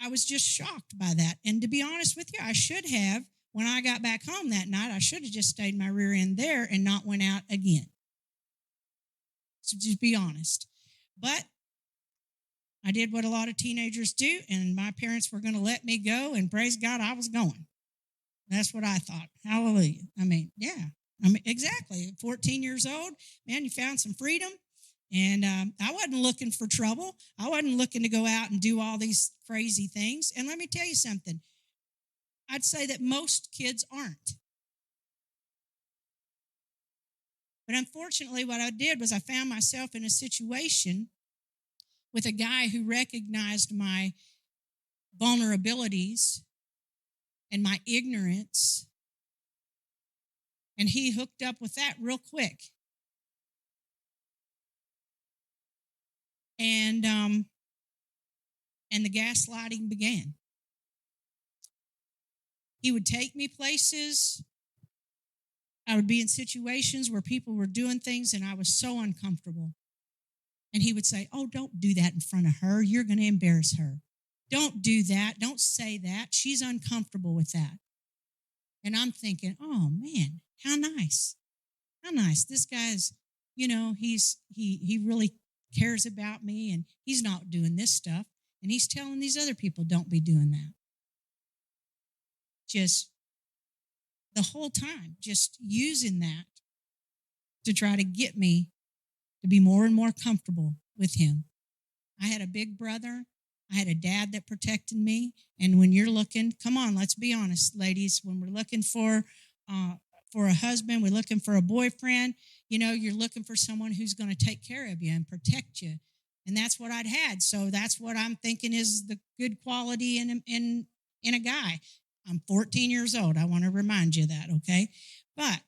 I was just shocked by that. And to be honest with you, I should have, when I got back home that night, I should have just stayed my rear end there and not went out again. So just be honest. But I did what a lot of teenagers do, and my parents were going to let me go, and praise God, I was going. That's what I thought. Hallelujah. I mean, yeah. I mean, exactly. 14 years old, man, you found some freedom. And I wasn't looking for trouble. I wasn't looking to go out and do all these crazy things. And let me tell you something. I'd say that most kids aren't. But unfortunately, what I did was I found myself in a situation with a guy who recognized my vulnerabilities and my ignorance, and he hooked up with that real quick. And the gaslighting began. He would take me places. I would be in situations where people were doing things, and I was so uncomfortable. And he would say, "Oh, don't do that in front of her. You're going to embarrass her. Don't do that. Don't say that. She's uncomfortable with that." And I'm thinking, oh, man, how nice. How nice. This guy's, he really cares about me, and he's not doing this stuff. And he's telling these other people, don't be doing that. Just the whole time, just using that to try to get me to be more and more comfortable with him. I had a big brother. I had a dad that protected me. And when you're looking, come on, let's be honest, ladies, when we're looking for a husband, we're looking for a boyfriend, you're looking for someone who's going to take care of you and protect you. And that's what I'd had. So that's what I'm thinking is the good quality in a guy. I'm 14 years old. I want to remind you of that, okay? But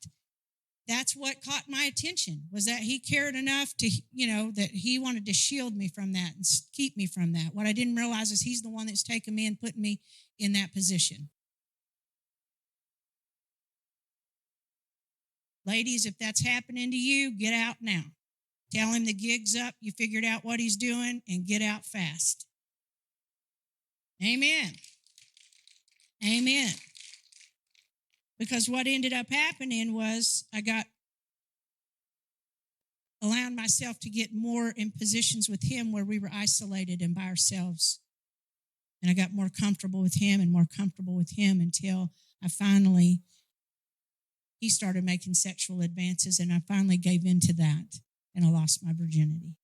that's what caught my attention, was that he cared enough to, that he wanted to shield me from that and keep me from that. What I didn't realize is he's the one that's taken me and put me in that position. Ladies, if that's happening to you, get out now. Tell him the gig's up, you figured out what he's doing, and get out fast. Amen. Amen. Because what ended up happening was I got allowing myself to get more in positions with him where we were isolated and by ourselves. And I got more comfortable with him and more comfortable with him until he started making sexual advances, and I finally gave in to that, and I lost my virginity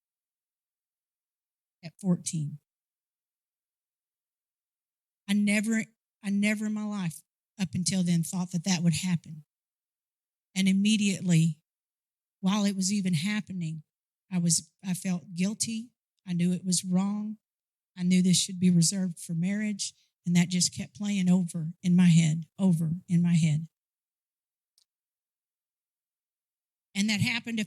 at 14. I never in my life up until then thought that would happen. And immediately, while it was even happening, I felt guilty. I knew it was wrong. I knew this should be reserved for marriage, and that just kept playing over in my head. And that happened a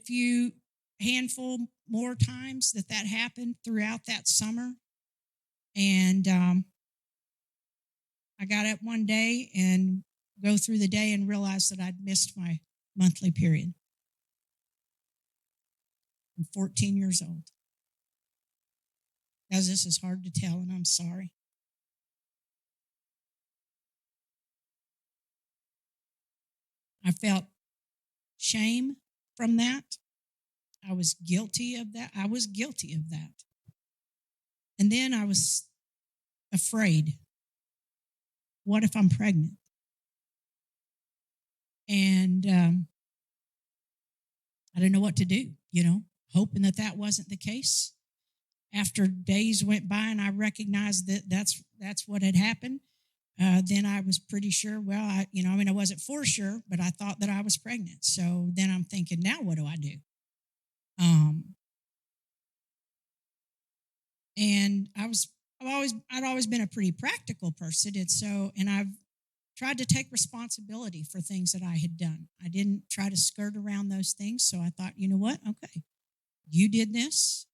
handful more times that happened throughout that summer. And I got up one day and go through the day and realized that I'd missed my monthly period. I'm 14 years old. Guys, this is hard to tell, and I'm sorry. I felt shame from that. I was guilty of that. And then I was afraid. What if I'm pregnant? And I didn't know what to do, hoping that wasn't the case. After days went by and I recognized that that's what had happened, then I was pretty sure, I wasn't for sure, but I thought that I was pregnant. So then I'm thinking, now what do I do? And I'd always been a pretty practical person. And I've tried to take responsibility for things that I had done. I didn't try to skirt around those things. So I thought, you know what? Okay, you did this,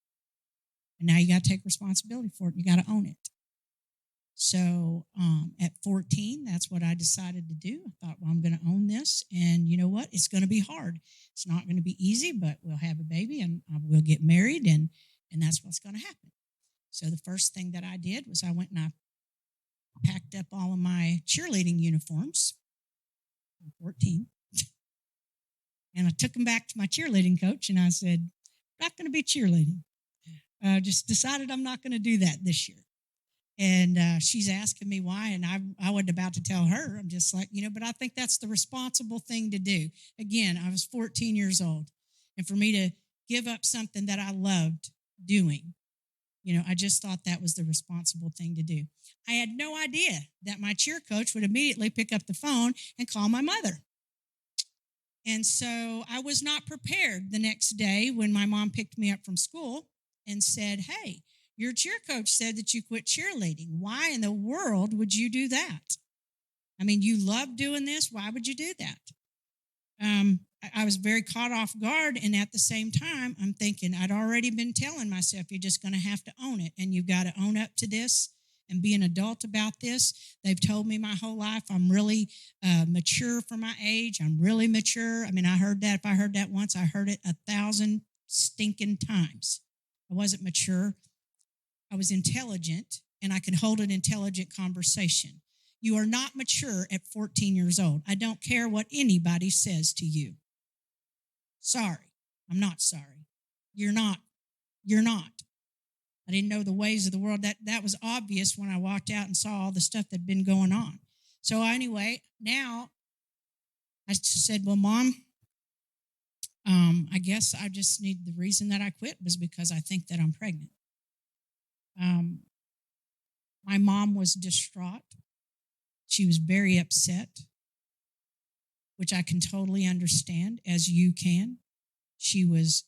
and now you got to take responsibility for it. You got to own it. So at 14, that's what I decided to do. I thought, I'm going to own this. And you know what? It's going to be hard. It's not going to be easy, but we'll have a baby and we'll get married, and that's what's going to happen. So the first thing that I did was I went and I packed up all of my cheerleading uniforms. I'm 14. And I took them back to my cheerleading coach and I said, I'm not going to be cheerleading. Just decided I'm not going to do that this year. And she's asking me why, and I wasn't about to tell her. I'm just like, but I think that's the responsible thing to do. Again, I was 14 years old. And for me to give up something that I loved doing, I just thought that was the responsible thing to do. I had no idea that my cheer coach would immediately pick up the phone and call my mother. And so I was not prepared the next day when my mom picked me up from school and said, hey, your cheer coach said that you quit cheerleading. Why in the world would you do that? I mean, you love doing this. Why would you do that? I was very caught off guard. And at the same time, I'm thinking I'd already been telling myself, you're just going to have to own it. And you've got to own up to this and be an adult about this. They've told me my whole life I'm really mature for my age. I'm really mature. I mean, I heard that. If I heard that once, I heard it 1,000 stinking times. I wasn't mature. I was intelligent, and I could hold an intelligent conversation. You are not mature at 14 years old. I don't care what anybody says to you. Sorry. I'm not sorry. You're not. You're not. I didn't know the ways of the world. That was obvious when I walked out and saw all the stuff that had been going on. So anyway, now I said, well, Mom, I guess I just need the reason that I quit was because I think that I'm pregnant. My mom was distraught. She was very upset, which I can totally understand, as you can. She was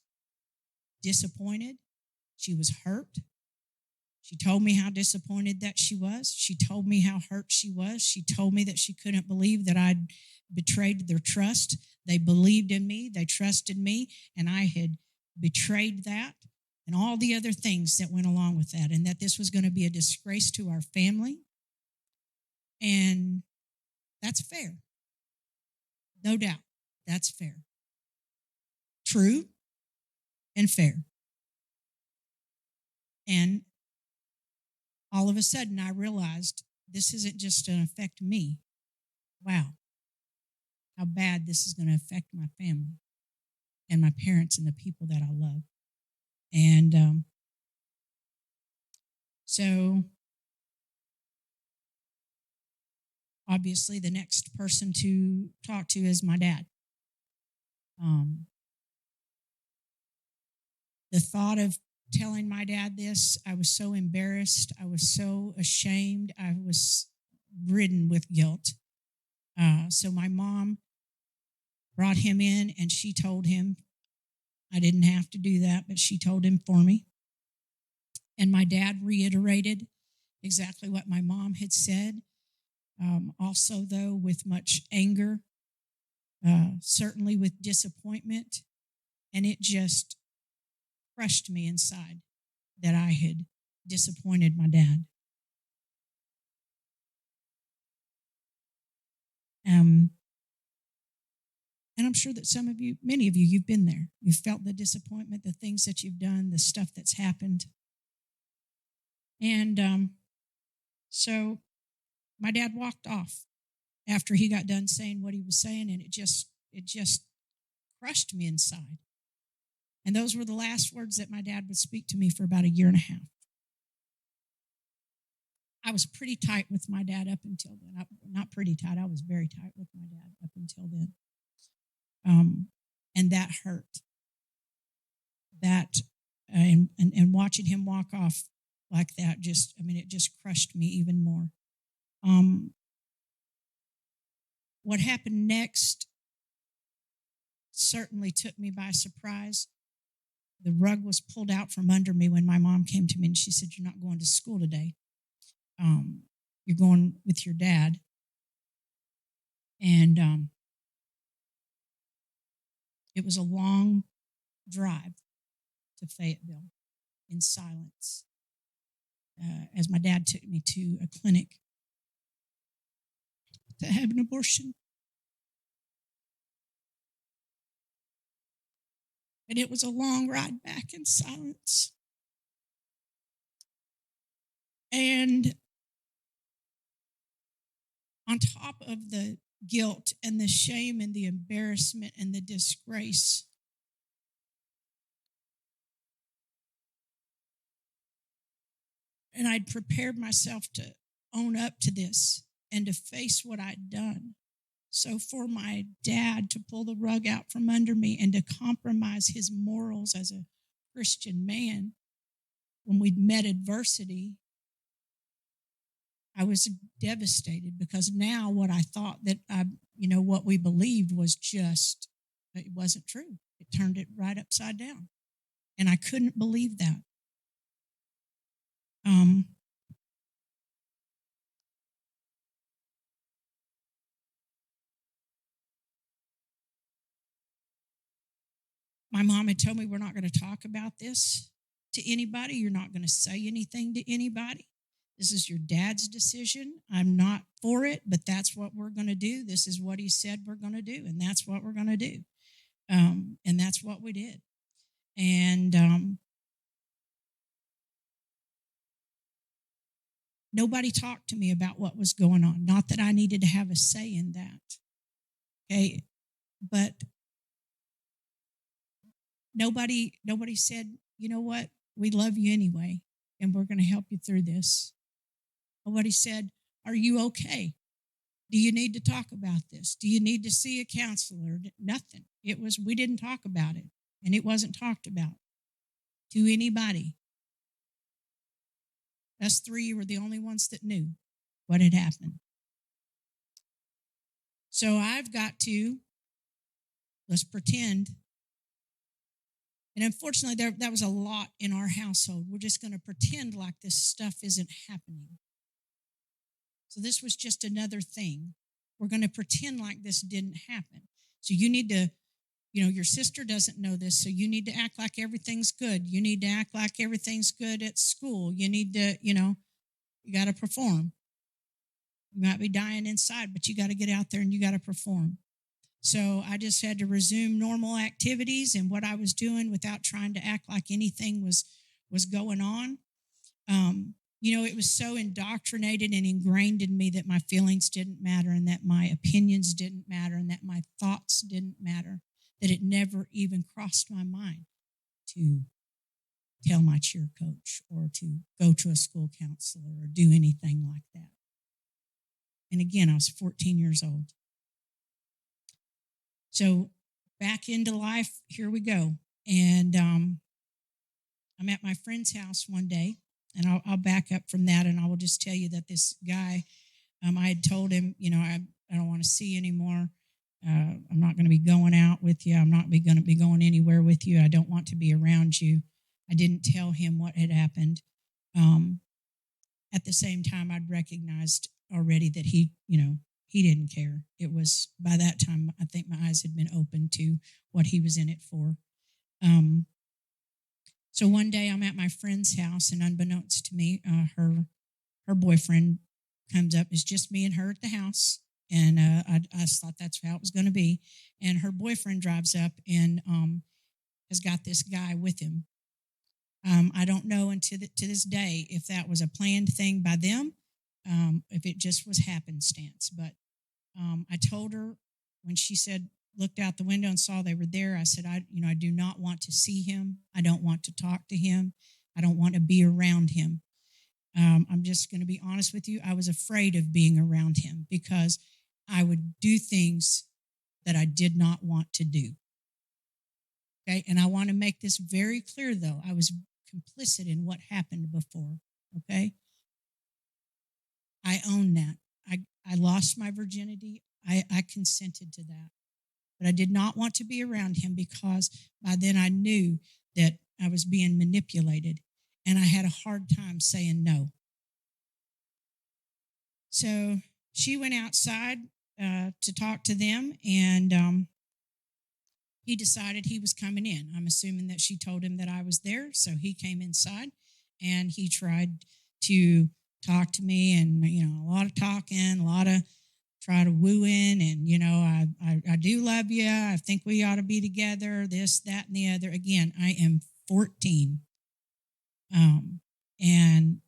disappointed. She was hurt. She told me how disappointed that she was. She told me how hurt she was. She told me that she couldn't believe that I'd betrayed their trust. They believed in me. They trusted me, and I had betrayed that and all the other things that went along with that, and that this was going to be a disgrace to our family. And that's fair. No doubt. That's fair. True and fair. And all of a sudden, I realized this isn't just going to affect me. Wow. How bad this is going to affect my family and my parents and the people that I love. And so obviously the next person to talk to is my dad. The thought of telling my dad this, I was so embarrassed. I was so ashamed. I was ridden with guilt. So my mom brought him in and she told him, I didn't have to do that, but she told him for me. And my dad reiterated exactly what my mom had said. Also, though, with much anger, certainly with disappointment. And it just crushed me inside that I had disappointed my dad. And I'm sure that some of you, many of you, you've been there. You've felt the disappointment, the things that you've done, the stuff that's happened. And so my dad walked off after he got done saying what he was saying, and it just crushed me inside. And those were the last words that my dad would speak to me for about 1.5 years. I was pretty tight with my dad up until then. Not pretty tight. I was very tight with my dad up until then. And that hurt. That and watching him walk off like that it just crushed me even more. What happened next certainly took me by surprise. The rug was pulled out from under me when my mom came to me and she said, "You're not going to school today. You're going with your dad." And it was a long drive to Fayetteville in silence as my dad took me to a clinic to have an abortion. And it was a long ride back in silence. And on top of the guilt and the shame and the embarrassment and the disgrace, and I'd prepared myself to own up to this and to face what I'd done. So for my dad to pull the rug out from under me and to compromise his morals as a Christian man when we'd met adversity, I was devastated, because now what I thought that what we believed was just, it wasn't true. It turned it right upside down. And I couldn't believe that. My mom had told me, we're not going to talk about this to anybody. You're not going to say anything to anybody. This is your dad's decision. I'm not for it, but that's what we're going to do. This is what he said we're going to do, and that's what we're going to do. And that's what we did. And nobody talked to me about what was going on. Not that I needed to have a say in that. Okay. But nobody said, you know what? We love you anyway, and we're going to help you through this. Nobody said, are you okay? Do you need to talk about this? Do you need to see a counselor? Nothing. It was, we didn't talk about it, and it wasn't talked about to anybody. Us three were the only ones that knew what had happened. So I've got to, let's pretend. And unfortunately, that was a lot in our household. We're just going to pretend like this stuff isn't happening. So this was just another thing. We're going to pretend like this didn't happen. So you need to, your sister doesn't know this, so you need to act like everything's good. You need to act like everything's good at school. You need to, you got to perform. You might be dying inside, but you got to get out there and you got to perform. So I just had to resume normal activities and what I was doing without trying to act like anything was going on. It was so indoctrinated and ingrained in me that my feelings didn't matter, and that my opinions didn't matter, and that my thoughts didn't matter, that it never even crossed my mind to tell my cheer coach or to go to a school counselor or do anything like that. And again, I was 14 years old. So back into life, here we go. And I'm at my friend's house one day, and I'll back up from that, and I will just tell you that this guy, I had told him, I don't want to see anymore. I'm not going to be going out with you. I'm not going to be going anywhere with you. I don't want to be around you. I didn't tell him what had happened. At the same time, I'd recognized already that he didn't care. It was, by that time, I think my eyes had been opened to what he was in it for. So one day I'm at my friend's house, and unbeknownst to me, her boyfriend comes up. It's just me and her at the house, and I thought that's how it was going to be. And her boyfriend drives up and has got this guy with him. I don't know to this day if that was a planned thing by them, if it just was happenstance. But I told her when she said, looked out the window and saw they were there, I said, I do not want to see him. I don't want to talk to him. I don't want to be around him. I'm just going to be honest with you. I was afraid of being around him because I would do things that I did not want to do. Okay. And I want to make this very clear, though. I was complicit in what happened before. Okay. I own that. I lost my virginity. I consented to that. But I did not want to be around him because by then I knew that I was being manipulated, and I had a hard time saying no. So she went outside to talk to them, and he decided he was coming in. I'm assuming that she told him that I was there, so he came inside, and he tried to talk to me, and a lot of talking, a lot of try to woo in, and I do love you. I think we ought to be together. This, that, and the other. Again, I am 14, and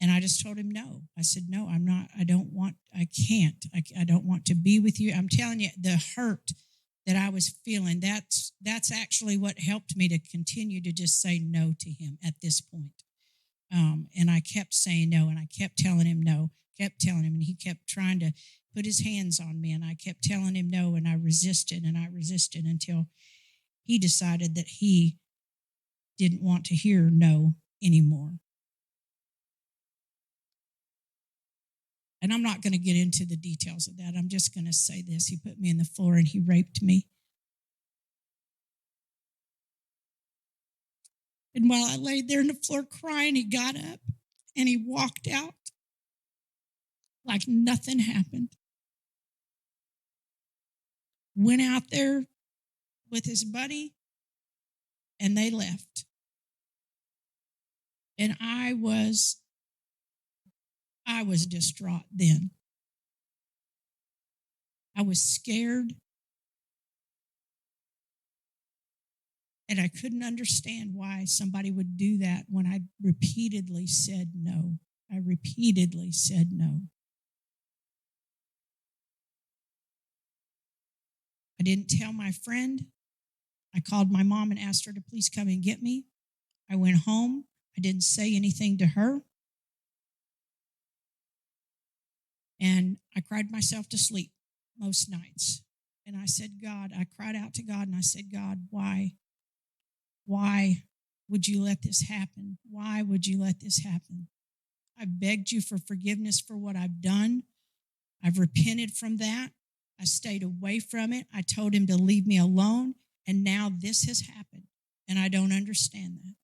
I just told him no. I said no. I'm not. I don't want, I can't, I don't want to be with you. I'm telling you, the hurt that I was feeling, that's actually what helped me to continue to just say no to him at this point. And I kept saying no, and I kept telling him no, kept telling him, and he kept trying to put his hands on me, and I kept telling him no, and I resisted until he decided that he didn't want to hear no anymore. And I'm not going to get into the details of that. I'm just going to say this. He put me in the floor and he raped me. And while I laid there on the floor crying, he got up and he walked out like nothing happened. Went out there with his buddy and they left. And I was distraught then. I was scared. And I couldn't understand why somebody would do that when I repeatedly said no. I repeatedly said no. I didn't tell my friend. I called my mom and asked her to please come and get me. I went home. I didn't say anything to her. And I cried myself to sleep most nights. And I said, God, I cried out to God and I said, God, why? Why would you let this happen? Why would you let this happen? I begged you for forgiveness for what I've done. I've repented from that. I stayed away from it. I told him to leave me alone. And now this has happened. And I don't understand that.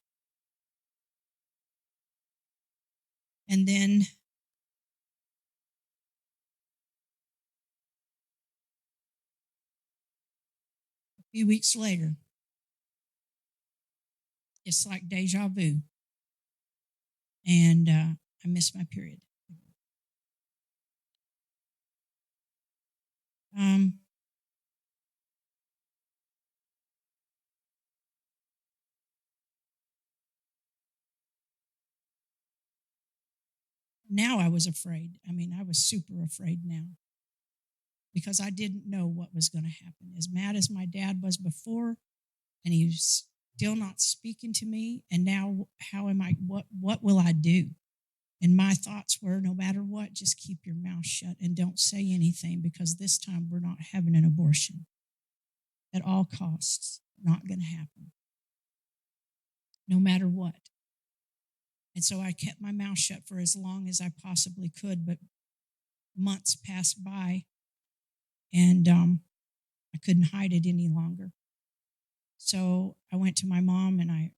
And then a few weeks later, it's like deja vu. And I missed my period. Now I was afraid. I mean, I was super afraid now because I didn't know what was going to happen. As mad as my dad was before, and he was still not speaking to me, and now how am I, what will I do? And my thoughts were, no matter what, just keep your mouth shut and don't say anything, because this time we're not having an abortion. At all costs, not going to happen. No matter what. And so I kept my mouth shut for as long as I possibly could, but months passed by and I couldn't hide it any longer. So I went to my mom and I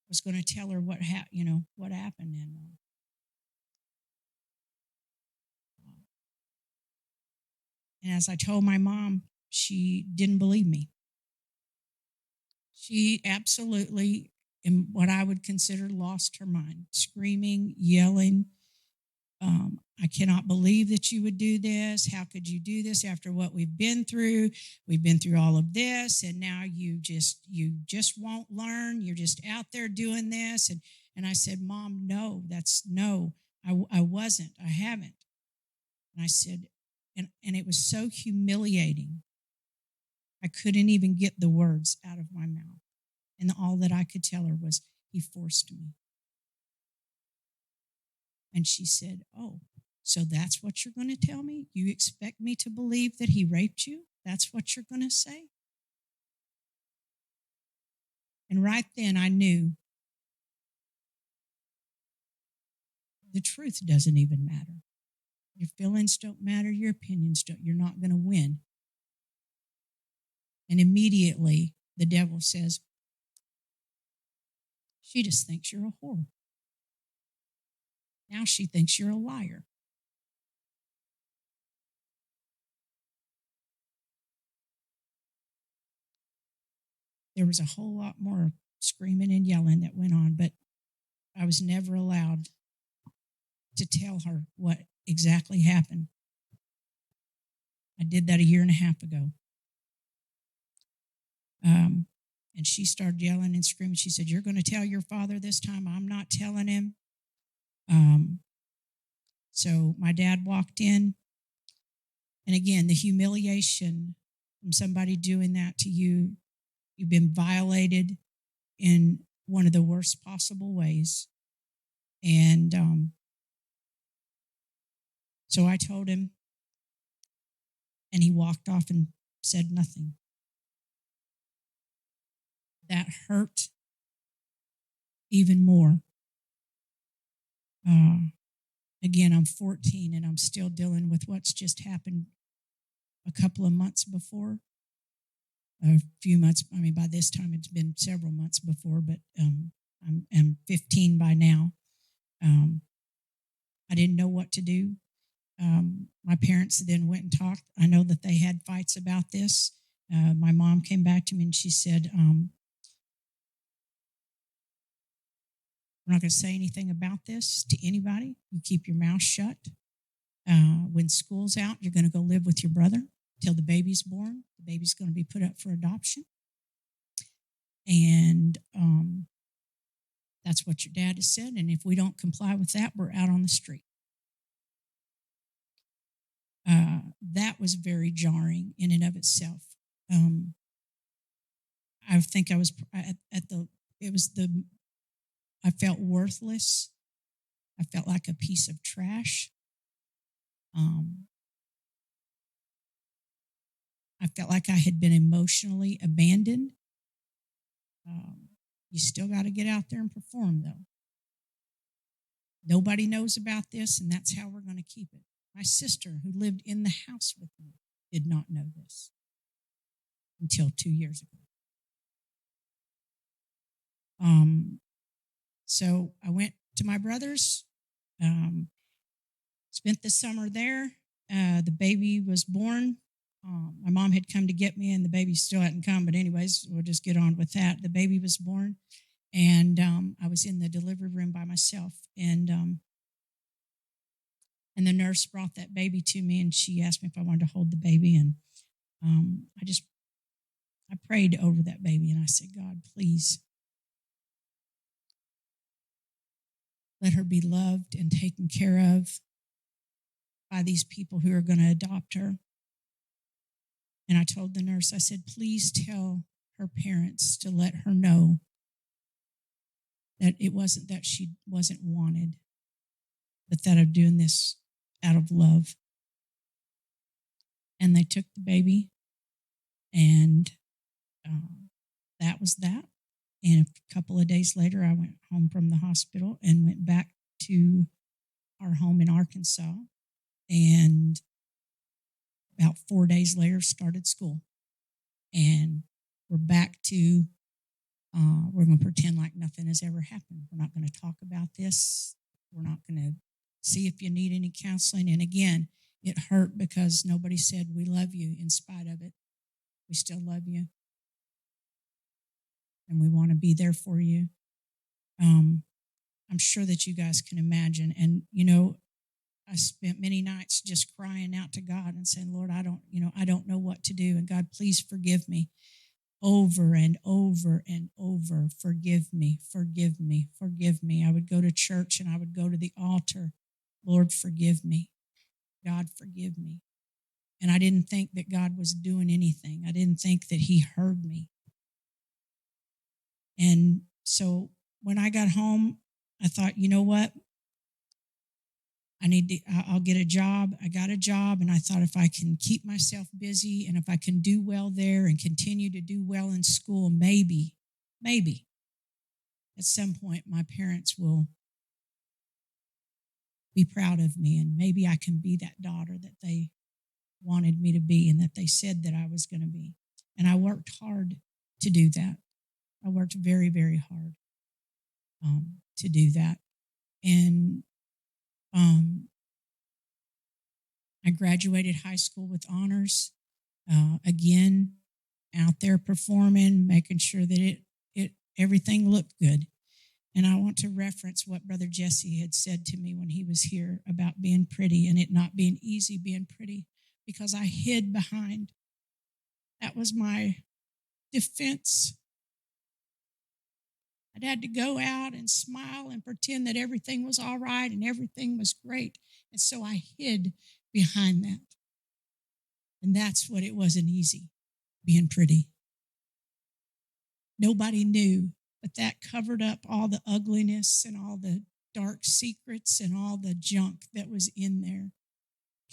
was going to tell her what happened. And as I told my mom, she didn't believe me. She absolutely, in what I would consider, lost her mind, screaming, yelling. I cannot believe that you would do this. How could you do this after what we've been through? We've been through all of this, and now you just won't learn. You're just out there doing this. And I said, Mom, no, I wasn't. I haven't. And I said, and it was so humiliating. I couldn't even get the words out of my mouth. And all that I could tell her was, he forced me. And she said, oh, so that's what you're going to tell me? You expect me to believe that he raped you? That's what you're going to say? And right then I knew the truth doesn't even matter. Your feelings don't matter. Your opinions don't. You're not going to win. And immediately the devil says, she just thinks you're a whore. Now she thinks you're a liar. There was a whole lot more screaming and yelling that went on, but I was never allowed to tell her what exactly happened. I did that a year and a half ago. And she started yelling and screaming. She said, you're going to tell your father this time? I'm not telling him. Um, so my dad walked in, and again, the humiliation from somebody doing that to you, you've been violated in one of the worst possible ways. And so I told him, and he walked off and said nothing. That hurt even more. Again, I'm 14 and I'm still dealing with what's just happened a couple of months before. A few months, I mean, by this time it's been several months before, but I'm 15 by now. I didn't know what to do. My parents then went and talked. I know that they had fights about this. My mom came back to me and she said, we're not going to say anything about this to anybody. You keep your mouth shut. When school's out, you're going to go live with your brother till the baby's born. The baby's going to be put up for adoption. And that's what your dad has said. And if we don't comply with that, we're out on the street. That was very jarring in and of itself. I think I was I felt worthless. I felt like a piece of trash. I felt like I had been emotionally abandoned. You still got to get out there and perform, though. Nobody knows about this, and that's how we're going to keep it. My sister, who lived in the house with me, did not know this until 2 years ago. So I went to my brother's, spent the summer there. The baby was born. My mom had come to get me, and the baby still hadn't come. But anyways, we'll just get on with that. The baby was born, and I was in the delivery room by myself. And the nurse brought that baby to me, and she asked me if I wanted to hold the baby. And I prayed over that baby, and I said, God, please let her be loved and taken care of by these people who are going to adopt her. And I told the nurse, I said, please tell her parents to let her know that it wasn't that she wasn't wanted, but that I'm doing this out of love. And they took the baby, and that was that. And a couple of days later, I went home from the hospital and went back to our home in Arkansas. And about 4 days later, started school. And we're back to, we're going to pretend like nothing has ever happened. We're not going to talk about this. We're not going to see if you need any counseling. And again, it hurt because nobody said, we love you in spite of it. We still love you. And we want to be there for you. I'm sure that you guys can imagine. And, I spent many nights just crying out to God and saying, Lord, I don't know what to do. And God, please forgive me over and over and over. Forgive me, forgive me, forgive me. I would go to church and I would go to the altar. Lord, forgive me. God, forgive me. And I didn't think that God was doing anything. I didn't think that he heard me. And so when I got home, I thought, you know what? I'll get a job. I got a job, and I thought if I can keep myself busy and if I can do well there and continue to do well in school, maybe at some point my parents will be proud of me, and maybe I can be that daughter that they wanted me to be and that they said that I was going to be. And I worked hard to do that. I worked very, very hard to do that. And I graduated high school with honors. Again, out there performing, making sure that everything looked good. And I want to reference what Brother Jesse had said to me when he was here about being pretty and it not being easy being pretty, because I hid behind. That was my defense. I'd had to go out and smile and pretend that everything was all right and everything was great. And so I hid behind that. And that's what it wasn't easy, being pretty. Nobody knew, but that covered up all the ugliness and all the dark secrets and all the junk that was in there,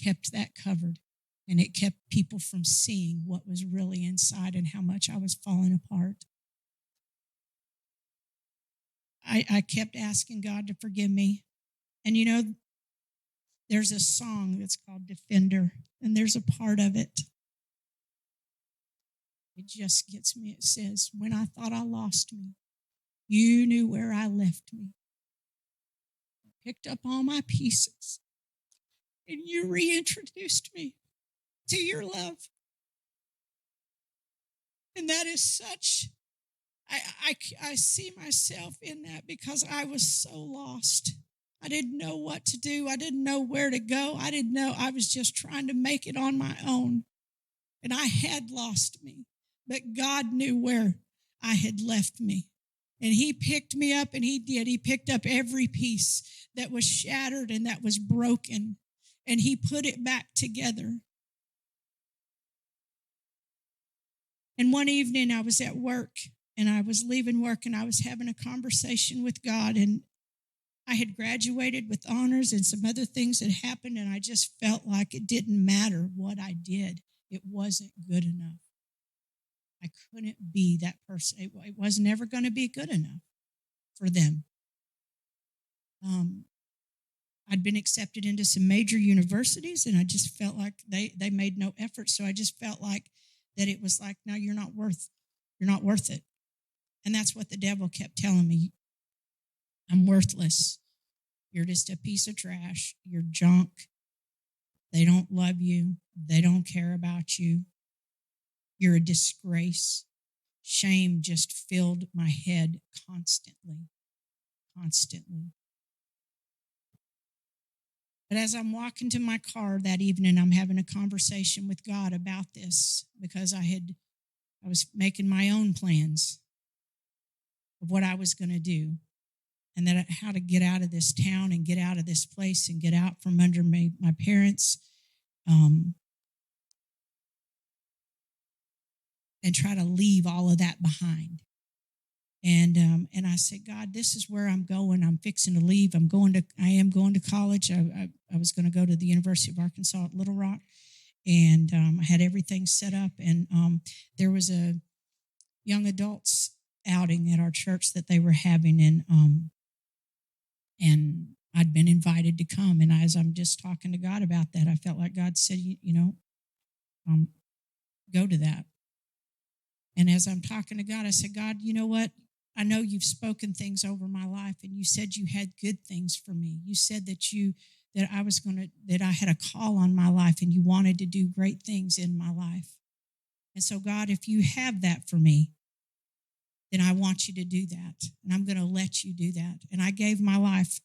kept that covered. And it kept people from seeing what was really inside and how much I was falling apart. I kept asking God to forgive me. And you know, there's a song that's called Defender, and there's a part of it. It just gets me. It says, when I thought I lost me, you knew where I left me. I picked up all my pieces, and you reintroduced me to your love. And that is such, I see myself in that because I was so lost. I didn't know what to do. I didn't know where to go. I didn't know. I was just trying to make it on my own. And I had lost me. But God knew where I had left me. And he picked me up, and he did. He picked up every piece that was shattered and that was broken, and he put it back together. And one evening I was at work, and I was leaving work, and I was having a conversation with God, and I had graduated with honors and some other things had happened, and I just felt like it didn't matter what I did. It wasn't good enough. I couldn't be that person. It was never going to be good enough for them. I'd been accepted into some major universities, and I just felt like they made no effort. So I just felt like that it was like, no, you're not worth it. And that's what the devil kept telling me. I'm worthless. You're just a piece of trash. You're junk. They don't love you. They don't care about you. You're a disgrace. Shame just filled my head constantly. But as I'm walking to my car that evening, I'm having a conversation with God about this because I was making my own plans of what I was going to do and how to get out of this town and get out of this place and get out from under my parents. And try to leave all of that behind. And I said, God, this is where I'm going. I'm fixing to leave. I am going to college. I was going to go to the University of Arkansas at Little Rock, and I had everything set up. And there was a young adults outing at our church that they were having, and I'd been invited to come. And as I'm just talking to God about that, I felt like God said, go to that. And as I'm talking to God, I said, God, you know what? I know you've spoken things over my life, and you said you had good things for me. You said that I had a call on my life, and you wanted to do great things in my life. And so, God, if you have that for me, then I want you to do that, and I'm going to let you do that. And I gave my life